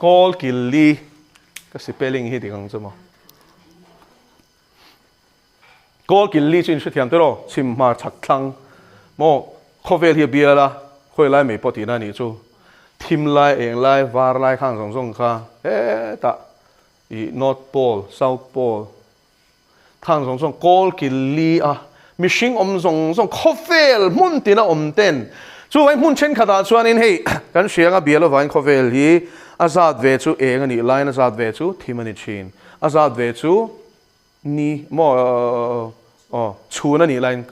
kol killi ka spelling hi ti gang chu mo kol killi chin shu thiam te ro chim ma chak thlang mo khovel hi biala khoi lai me poti na ni chu thim lai eng lai var lai khang song song kha ta i north pole south pole khang song song kol killi a mishing song khovel mun tina ten chu vai mun chen khada chuan in hei kan hrianga bialo vain khovel hi azat ve chu eng ani line azat ve chu thim ani chin azat ve chu ni mo chuna ni line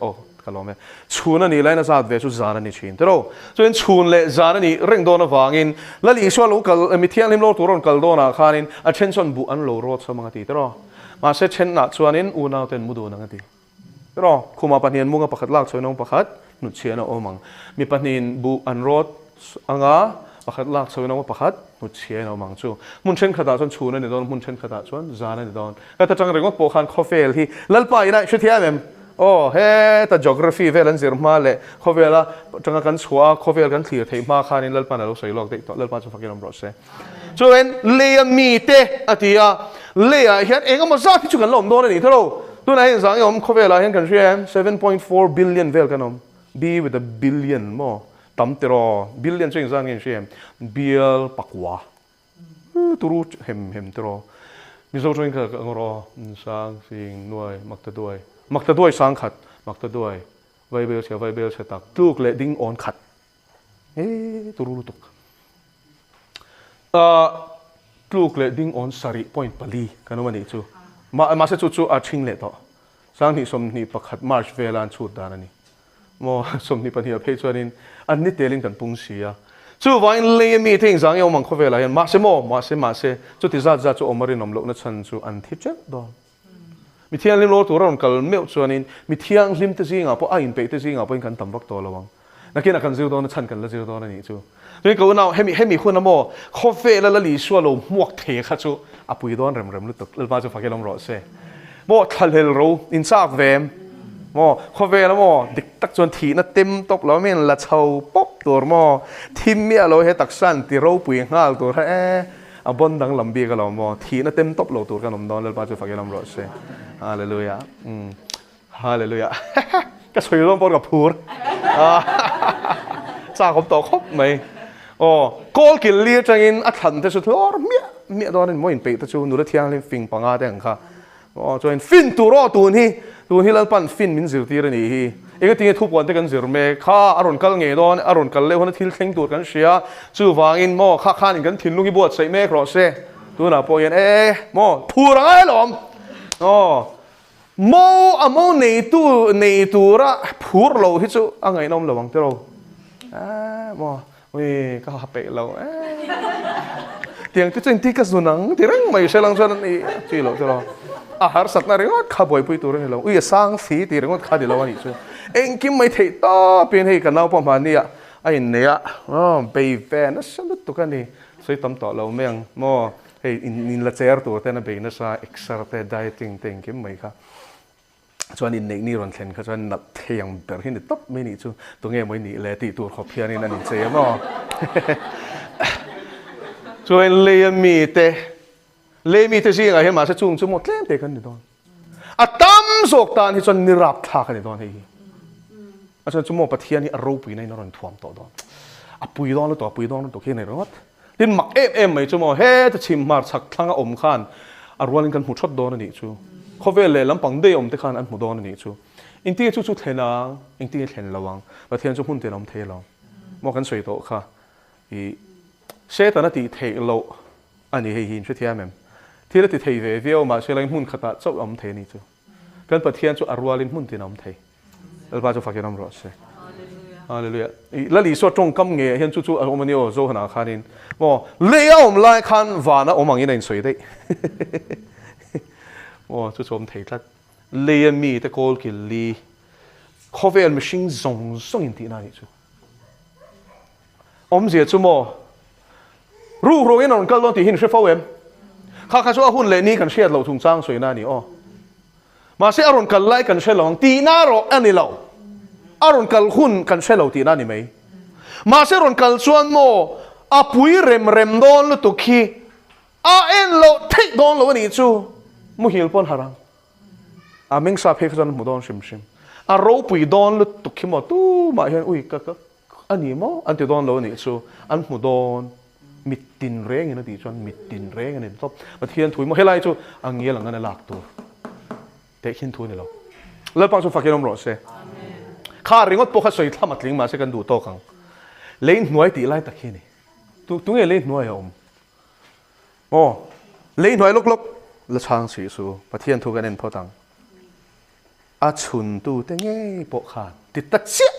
kalome chuna ni line azat ve chu zana ni chin tro chuin chun le zana ni reng don awangin lali swa local mithiang lim lo turon kal dona khanin attention bu an lo ro chamanga ti tro ma se chen na chuanin una ten mudu na ti tro khuma panian munga pakhat lak choinong pakhat nu chiana omang mi panin bu an rot anga pakhat lak choinong pakhat nu chiana omang chu mun chen khata chon chuna ni don mun chen khata chon zana ni don ka ta chang rengok po khan khofel hi lalpa ina shuthiam em he ta geography velan zirma le khovela changa kan chua khovel kan thlir thei ma khanin lalpa na lo sei lok te to lalpa chu fakin ro se chuan le mi te atia le a hian engama za thi chu kan lom don ani tharo tu na hin sang yom khovela hian kan riam 7.4 billion vel kanom b with a billion mo tam tero billion ching sang in riam bial pakwa turu hem tero Mizo join ka ngoro sang sing nuai makta duai sang khat makta duai vai bel se tak tuk le ding on khat turu tuk tuk le ding on sari point pali kanoma ni chu ma se chu a thing le to sang ni som ni pakhat march velan chu danani mo som ni pania phe chuanin an ni telin kan pung sia chu vain le meeting sang yo mang khovela yan ma se chu ti za chu omarin om lo na chan chu an thi che do mi thiang lim lo tu ron kal meu chuanin mi thiang lim te zinga po a in pe te zinga po in kan tambak to lawang nakina kan zir do na chan kan la zir do na ni chu tui ko na hemi khuna mo khofela la li swalo muak the kha chu apui don rem lu tuk lba chu fakelom ro se mo thalhel ro in sak vem mo khovela mo dik tak chuan thi na tem top lo men la chho pop tur mo thim mi alo he taksan ti ro pui ngal tur a bon dang lambi ka lo mo thi na tem top lo tur ka nom don lba chu fakelom ro se hallelujah hallelujah ka soi lom por ka phur sa khop to khop mai call kill lia changin a than te su thor mia don in mo in pe ta chu nu ra thiang le fing panga te ang kha cho in fin tu ro tu hi lal pan fin min zir ti ra ni hi ega tinge thupuan te kan zir me kha aron kal nge don aron kal le hona thil thleng tur kan sia chu wangin mo kha in kan thin lungi buat sei me kro se tu na po yen mo phura ai lom mo nei tu ra phur lo hi chu angai nom lawang te ro mo ui ka ha pe lo tiang tu chen ti ka sunang tirang mai selang chan ni chi lo chalo har sat na ringot kha boi pui tu ring lo ui sang fi ti ringot kha di lo ani chu eng kim mai thei to pen hei ka nau pa ma ni ai ne bei ve na san tu ka ni soi tam to lo meng mo hei in la cher tu te na be na sa exerte dieting teng kim mai kha chuan in nei ni ron thlen kha chuan nat theyang ber hin top me ni chu tu nge moi ni le ti tur kho phian in ani che mo chuan le mi te si nga he ma sa chung chu mo tlem te kan ni don a tam zok tan hi chuan ni rap tha kan ni don hei a chuan chu mo pathian hi a ro pui nei na ron thuam to don a pui don to ke nei rot tin mak em mai chu mo he ta chim mar chak thanga om khan a rualin kan hu thot don ani chu khovel le lampang de om te khan an hu don ani chu in ti chu thena in ti thlen lawang pathian chu hun te nom the lo mo kan soi to kha I se ta na ti the lo ani hei hin chu thia mem thi la ti thei ve veo ma se lai hun khata chau om the ni chu kan pathian chu arwalin hun te nom the alba chu fakiram ro se hallelujah la li so tong kam nge hian chu omani o zo hana khanin mo le om lai khan wana omang in soi dei mo chu chom thei tlat le mi te kol ki li khovel machine zong song in ti na ni chu om zia chu mo ru in on kal don ti hin she fawem kha chu hun le ni kan she lo thung chang soi na ni ma se aron kal lai kan she long ti na ro ani lo aron kal hun kan she lo ti na ni mai ma se ron kal chuan mo apui rem don lu tu khi a en lo thei don lo ni chu mu hil pon harang a meng sa phe khan mu don sim a ro pui don lu tu khi mo tu ma hian ui ka ani mo an ti don lo ni chu an mu don mitin reng ina ti chuan mitin reng ani top pathian thui mo helai chu angia lang ana lak tu te hin thu ni lo le pa chu fakinom ro se kha ringot po kha soi thamat ling ma se kan du to kang lein hnuai ti lai takhi ni tu nge lein hnuai om lein hnuai lok la chang si su pathian thu kan en photang a chun tu te nge po khan ti ta chia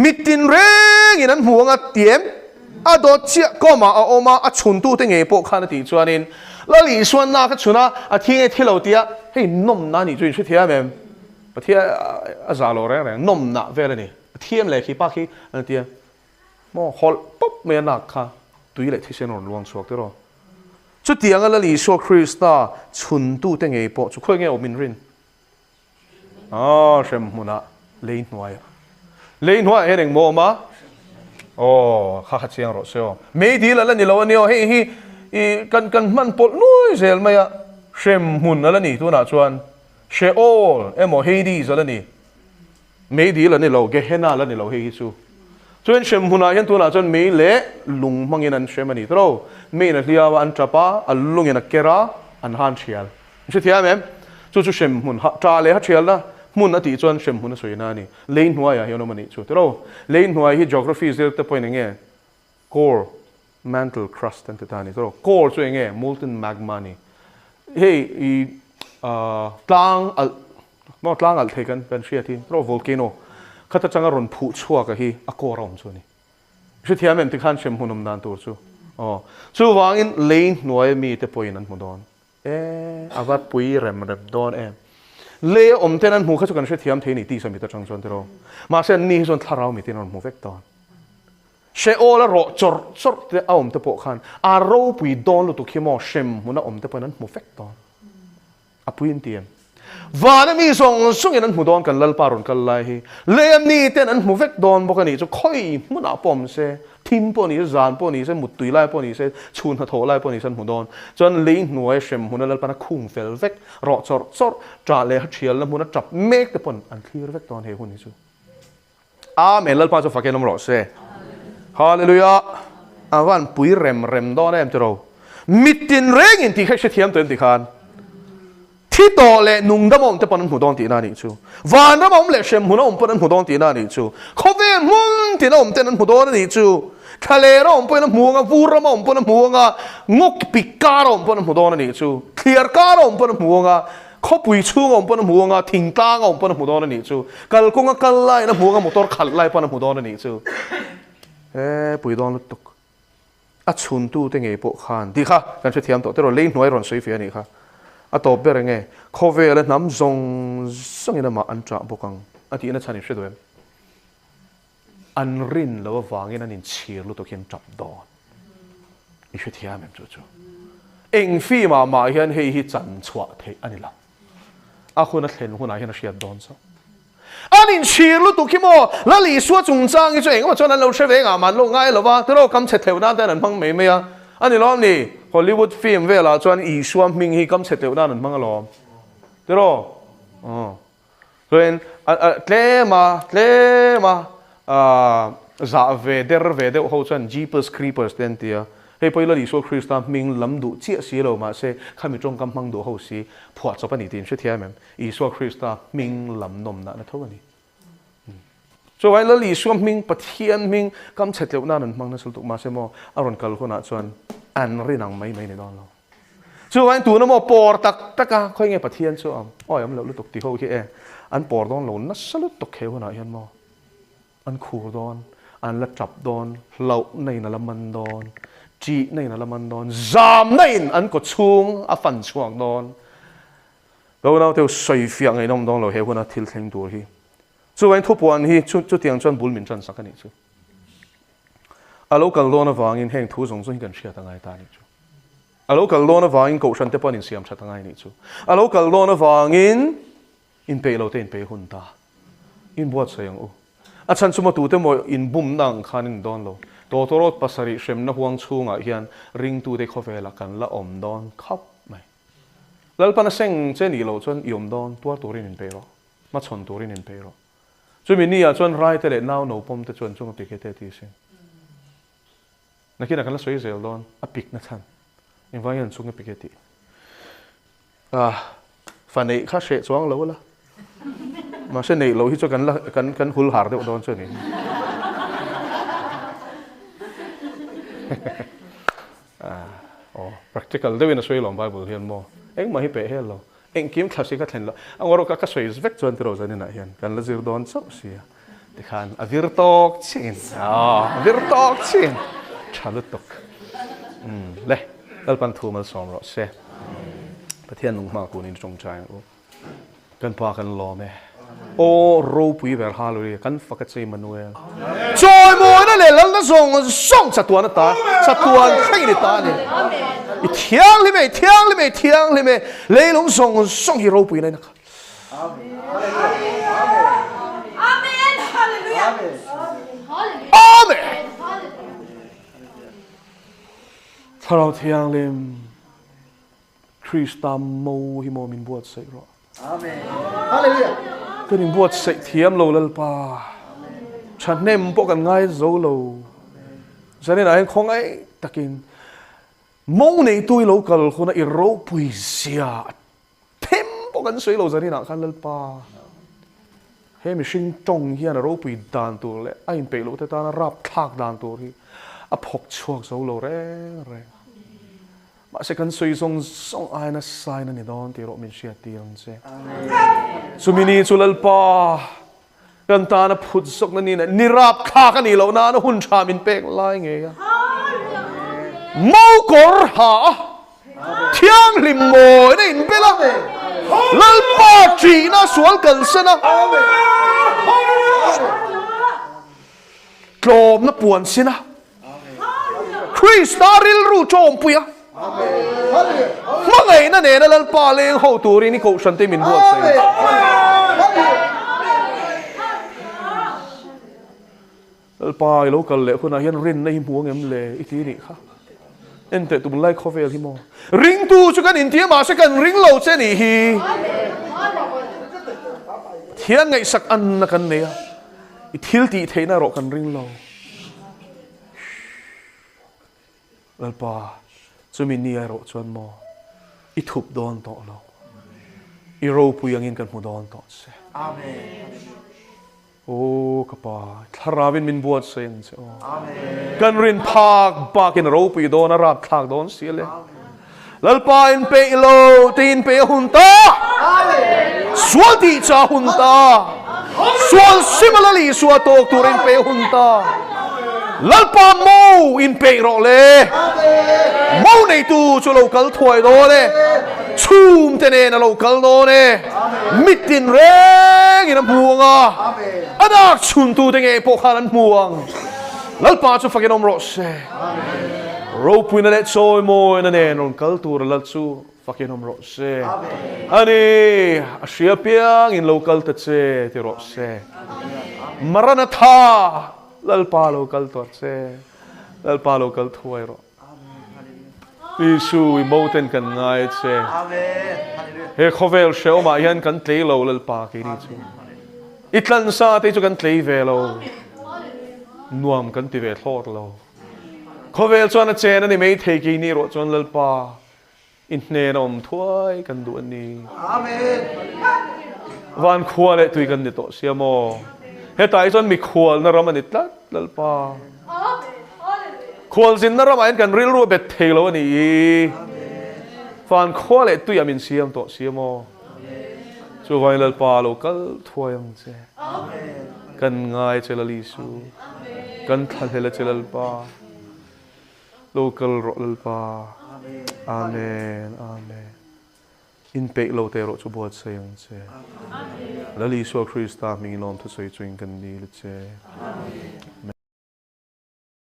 mitin reng in an huanga tiem a do chia ko ma a oma a chun tu te nge po khan ti chuanin la li suan na ka chuna a thi thilo tia hei nom na ni chuin thia mem pathia a za lo re nom na vele ni thiam le khi pa khi an tia mo hol pop me na kha tui le thisen on luang suak te ro chu tiang ala li so krista chun tu te nge po chu khoi nge o min rin shem huna lein hnuai heneng mo ma kha chiang ro seo me di la ni lo ni hi kan man pol nui zel maya shem hun ala ni tu na chuan sheol emo hades ala ni me di la ni lo gehenna la ni lo hi chu chuan shem huna hian tu na chuan me le lung mangin an shem ani tro me na hliawa an trapa al lung in a kera an han thial chu thia mem chu shem hun tra le ha thial na mun ati chuan shem hun soi na ni lein hnuai a hian mani chu tro lein hnuai hi geography zel te point nge core mantle crust and tani tro core chu nge molten magma ni hey tlang al thekan kan sia thi tro volcano khata changa ron phu chua ka hi a core rom chu ni chu thia mem ti khan shem hunum dan tur chu chu wang in lein hnuai mi te point an modon avat pui rem don le om tenan mu kha chu kan she thiam the ni ti sami ta chang chon tero ma se ni zon tharau mi tin on mu vek ton she ola ro chor te aum te po khan a ro pui don lu tu khimo shem huna om te panan mu vek ton a puin tiem vana mi song in an mu don kan lal paron kal lai hi le ni ten an mu vek don bo kan ni chu khoi mun a pom se tim po ni zan po ni se mutui lai po ni se chun ha tho lai po ni san mu don chon lein hnuai shem huna lal pana khung fel vek ro chor tra le ha thial la huna chap mek te pon an thlir vek ton he hun ni chu amen lal pa chu fakenom ro se hallelujah awan pui rem don em tro mitin reng in ti khai se thiam ten ti khan thi to le nung da mom te pan hu don ti na ni chu van da mom le shem hu na om pan hu don ti na ni chu khove mun ti na om ten hu don ni chu khale ro om pan mu nga vu ra mom pan mu nga ngok pikka ro om pan hu don ni chu clear ka ro om pan mu nga kho pui chu om pan mu nga thing ta nga om pan hu don ni chu kal ko nga kal lai na mu nga motor khal lai pan hu don ni chu pui don lut tuk a chun tu te nge po khan di kha kan se thiam to te ro lein noi ron soi fi ani kha a to ber nge khove le nam zong song ina ma an tra bokang ati na chani shedwem an rin lo wangin an in chir lu to khen chap don i she thiam em chu chu eng fi ma hian hei hi chan chwa the ani la a khuna thlen huna hian a shiat don so anh in chir lu tu kimo la li suwa chung chang i chu eng ma chon an lo she ve nga man lo ngai lo wa te ro kam che theu na ten an phang me me a ani lom ni Hollywood film ve la chuan i suam ming hi kam che theu na an phang lo te ro ren tle ma za ve de ho chuan jeepers creepers ten tia hei poi la li so Christa ming lam du chia si lo ma se khami trong kam mang du ho si phwa chop ani tin she thiam em i so Christa ming lam nom na tho ani so wai la li so ming pathian ming kam chetlo na nan mang na sul tu ma se mo aron kal khona chuan an rinang mai ni don lo so wai tu na mo por tak taka khoi nge pathian chu am oi am lo lu tuk ti ho ki an por don lo na salut tok kheu na hian mo an khur don an la trap don lo nei na la man don chi nei na la man don zam nei an ko chung a fan chuang don lo na teu soi fiang ei nom don lo he huna thil thleng tur hi chu wain thupuan hi chu tiang chuan bul min chan sak ani chu a local law na wangin heng thu zong zong kan shia ta ngai ta ni chu a local law na wangin ko shan te panin siam cha ta ngai ni chu a local law na wangin in pe lo te in pe hun ta in buat sayang u a chan chuma tu te mo in bum nang khanin don lo to torot pasari shem na huang chunga hian ring tu de khovela kan la om don khap mai lal pana seng che ni lo chon yom don tua turin in pe ro ma chon turin in pe ro chu mi ni a chon rai te le now no pom te chon chung pi ke te ti sin na kina kan la soi zel don a pik na than in vai an chung pi ke ti fa nei kha she chuang lo la ma se nei lo hi chu kan hul har de don chu ni practical de win a soi long bible hian mo eng ma hi pe he lo eng kim classic ka thlen lo angoro ka soi vek chuan tro zani na hian kan la zir don chau sia ti khan a vir tok chin vir tok chin chalut tok le dal pan thu mal som ro se pathian nung ma ku ni chong chai o kan pa kan lo me o ro pui ver haluri kan fakat sei manuel choi mo na le lal na song chatuan ta chatuan khai ni ta ni i thiang li me le long song hi ro pui na ka amen hallelujah amen tharau thiang lim Christa mo hi mo min buat sei ro amen hallelujah cái niềm buốt sậy thiam lâu lal pa, chặt nem bộกันngay dấu lâu, cho nên là anh không ấy takin, mong này tôi lâu cần không ai râu bùi xia, thêm bộกันsuy lâu cho nên là khăn lal pa, he mình sinh trong hiền là râu bùi đàn tu lệ, anh bị lâu thế ta nó rap thạc đàn tu thì, áp học chuộc dấu lâu re, mà sẽ cần suy song ai na sai na ni don ti ro min sia ti ang che sumini chulal pa kan ta na phut sok na ni na nirap kha ka ni lo na na hun tha min pek lai nge ya mau kor ha thiang lim mo na in bela lal pa chi na sual kan sana klom na puan sina Christa ril ru chom puya mga ina ne na lal pa leng ho turi ni ko shan te min buat sai lal pa lo kal le khuna hian rin na hi muang em le iti ni kha ente tum lai khovel hi mo ring tu chu kan in ti ma se kan ring lo che ni hi thian ngai sak an na kan ne i thil ti theina ro kan ring lo lalpa chumi ni ai ro chuan mo I thup don to lo I ro pui angin kan mu don to se Amen. o kapa tharawin min buat sen se o kan rin phak bakin ro pui don a rak thak don siale lalpa in pe lo tin pe hunta swati cha hunta swal similarly swato turin pe hunta lalpa mo in pe ro le mo nei tu chu local thoi do le chum te ne na local do ne mitin reng in buanga adak chun tu te nge po khalan muang lalpa chu fakin om ro se ro puina le choi mo na ne non culture lal chu fakin om ro se ani asia piang in local ta che ti ro se maranatha lalpa local to se lalpa local thoi ro Isu imoten kan ngai che Amen. Hallelujah. he khovel sheu ma yan kan tlei lo lalpa ki ri chu itlan sa te chu kan tlei ve lo nuam kan ti ve thlor lo khovel chuan a chen ani mei thei ki ni ro chuan lalpa in hne nom thuai kan du ani Amen. van khual le tui kan ni to siamo he tai chuan mi khual na ram ani tlat lalpa khual zin na ram an kan ril ru bet thei lo ani van khual le tui amin siam to siamo chu vai lalpa local thuayang che kan ngai che lali su kan thal che lalpa local ro lalpa amen amen in pe lo te ro chu bot sayang che lali su Krista ming nom thu soi chuing kan ni le che